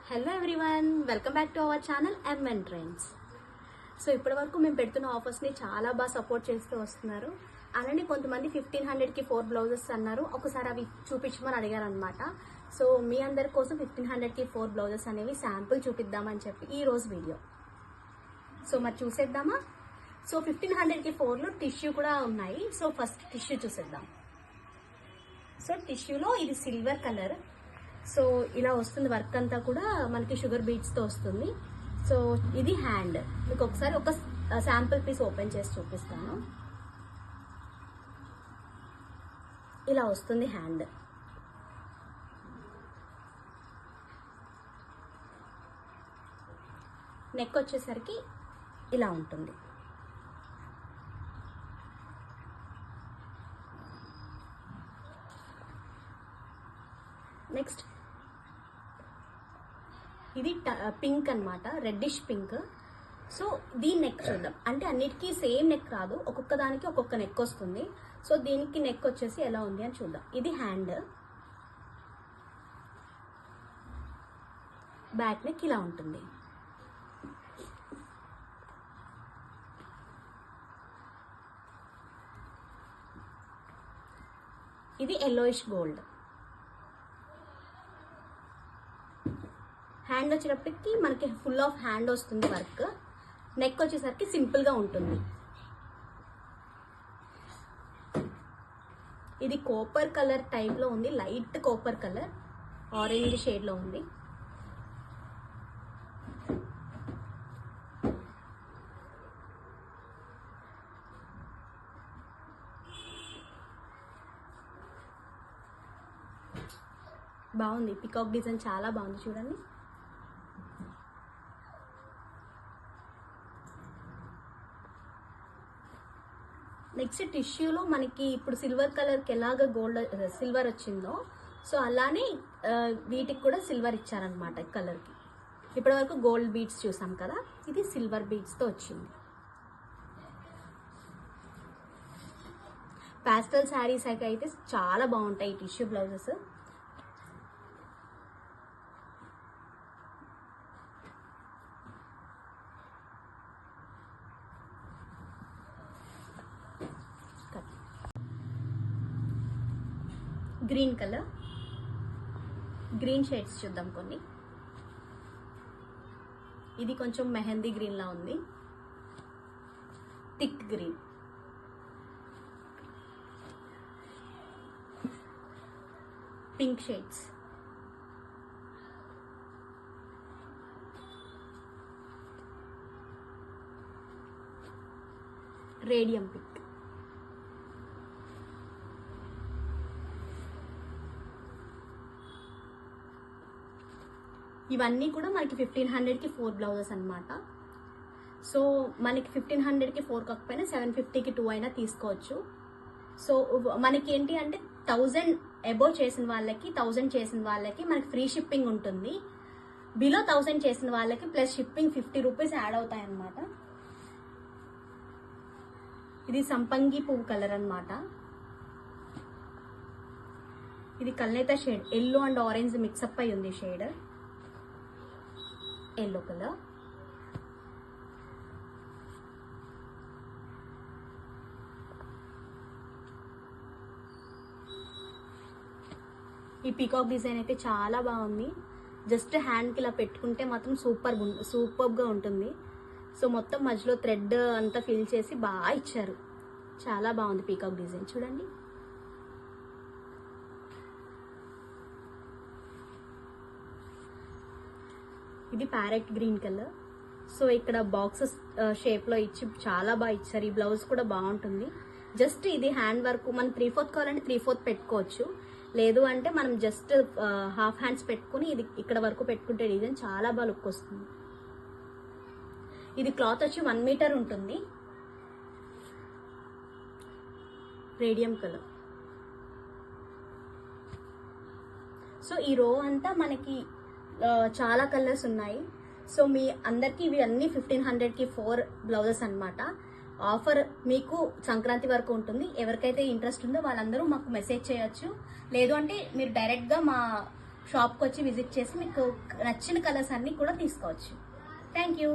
Hello everyone, welcome back to our channel MN trends. So ఇప్పటి వరకు మేము పెడుతున్న ఆఫర్స్ని చాలా బాగా సపోర్ట్ చేస్తూ వస్తున్నారు. అలానే కొంతమంది 1500కి 4 బ్లౌజెస్ అన్నారు. ఒకసారి అవి చూపించమని అడిగారనమాట. సో మీ అందరి కోసం 1500కి 4 బ్లౌజెస్ అనేవి శాంపుల్ చూపిద్దామని చెప్పి ఈ రోజు వీడియో. సో మరి చూసేద్దామా? సో 1500కి 4లో టిష్యూ కూడా ఉన్నాయి. సో ఫస్ట్ టిష్యూ చూసేద్దాం. సో టిష్యూలో ఇది సిల్వర్ కలర్. సో ఇలా వస్తుంది, వర్క్ అంతా కూడా మనకి షుగర్ బీట్స్తో వస్తుంది. సో ఇది హ్యాండ్. మీకు ఒకసారి ఒక శాంపుల్ పీస్ ఓపెన్ చేసి చూపిస్తాను. ఇలా వస్తుంది హ్యాండ్. నెక్ వచ్చేసరికి ఇలా ఉంటుంది. నెక్స్ట్ ఇది పింక్ అన్నమాట, రెడ్డిష్ పింక్. సో దీని నెక్ చూద్దాం. అంటే అన్నిటికీ సేమ్ నెక్ రాదు, ఒక్కొక్క దానికి ఒక్కొక్క నెక్ వస్తుంది. సో దీనికి నెక్ వచ్చేసి ఎలా ఉంది అని చూద్దాం. ఇది హ్యాండ్, బ్యాక్ నెక్ ఇలా ఉంటుంది. ఇది ఎల్లోయిష్ గోల్డ్. హ్యాండ్ వచ్చేటప్పటికి మనకి ఫుల్ ఆఫ్ హ్యాండ్ వస్తుంది వర్క్. నెక్ వచ్చేసరికి సింపుల్గా ఉంటుంది. ఇది కాపర్ కలర్ టైప్లో ఉంది, లైట్ కాపర్ కలర్, ఆరెంజ్ షేడ్లో ఉంది. బాగుంది, పికాక్ డిజైన్ చాలా బాగుంది చూడండి. నెక్స్ట్ టిష్యూలో మనకి ఇప్పుడు సిల్వర్ కలర్కి ఎలాగ సిల్వర్ వచ్చిందో, సో అలానే వీటికి కూడా సిల్వర్ ఇచ్చారనమాట కలర్కి. ఇప్పటి వరకు గోల్డ్ బీడ్స్ చూసాం కదా, ఇది సిల్వర్ బీడ్స్తో వచ్చింది. పాస్టల్ శారీస్ అయితే చాలా బాగుంటాయి ఈ tissue blouses. Green colour, green shades చూద్దాం కొన్ని. ఇది కొంచెం మెహందీ గ్రీన్ లా ఉంది, thick green. Pink shades, radium pink. ఇవన్నీ కూడా మనకి 1500కి 4 బ్లౌజెస్ అనమాట. సో మనకి 1500కి 4 కాకపోయినా 750కి 2 అయినా తీసుకోవచ్చు. సో మనకి ఏంటి అంటే 1000 అబోవ్ చేసిన వాళ్ళకి, 1000 చేసిన వాళ్ళకి మనకి ఫ్రీ షిప్పింగ్ ఉంటుంది. బిలో 1000 చేసిన వాళ్ళకి ప్లస్ షిప్పింగ్ 50 రూపీస్ యాడ్ అవుతాయి అన్నమాట. ఇది సంపంగి పువ్వు కలర్ అనమాట. ఇది కల్నేత shade, yellow and orange mix up అయి ఉంది షేడ్, ఎల్లో కలర్. ఈ పీకాక్ డిజైన్ అయితే చాలా బాగుంది. జస్ట్ హ్యాండ్కి ఇలా పెట్టుకుంటే మాత్రం సూపర్గా ఉంటుంది. సో మొత్తం మధ్యలో థ్రెడ్ అంతా ఫిల్ చేసి బాగా ఇచ్చారు, చాలా బాగుంది పీకాక్ డిజైన్ చూడండి. ఇది ప్యారెట్ గ్రీన్ కలర్. సో ఇక్కడ బాక్సెస్ షేప్లో ఇచ్చి చాలా బాగా ఇచ్చారు. ఈ బ్లౌజ్ కూడా బాగుంటుంది. జస్ట్ ఇది హ్యాండ్ వర్క్, మనం 3/4 కావాలంటే 3/4 పెట్టుకోవచ్చు, లేదు అంటే మనం జస్ట్ హాఫ్ హ్యాండ్స్ పెట్టుకుని ఇది ఇక్కడ వరకు పెట్టుకుంటే డిజైన్ చాలా బాగా లుక్ వస్తుంది. ఇది క్లాత్ వచ్చి 1 మీటర్ ఉంటుంది, రేడియం కలర్. సో ఈ రో అంతా మనకి చాలా కలర్స్ ఉన్నాయి. సో మీ అందరికి ఇవి అన్ని 1500కి 4 బ్లౌజెస్ అనమాట. ఆఫర్ మీకు సంక్రాంతి వరకు ఉంటుంది. ఎవరికైతే ఇంట్రెస్ట్ ఉందో వాళ్ళందరూ మాకు మెసేజ్ చేయొచ్చు, లేదు అంటే మీరు డైరెక్ట్గా మా షాప్కి వచ్చి విజిట్ చేసి మీకు నచ్చిన కలర్స్ అన్నీ కూడా తీసుకోవచ్చు. Thank you.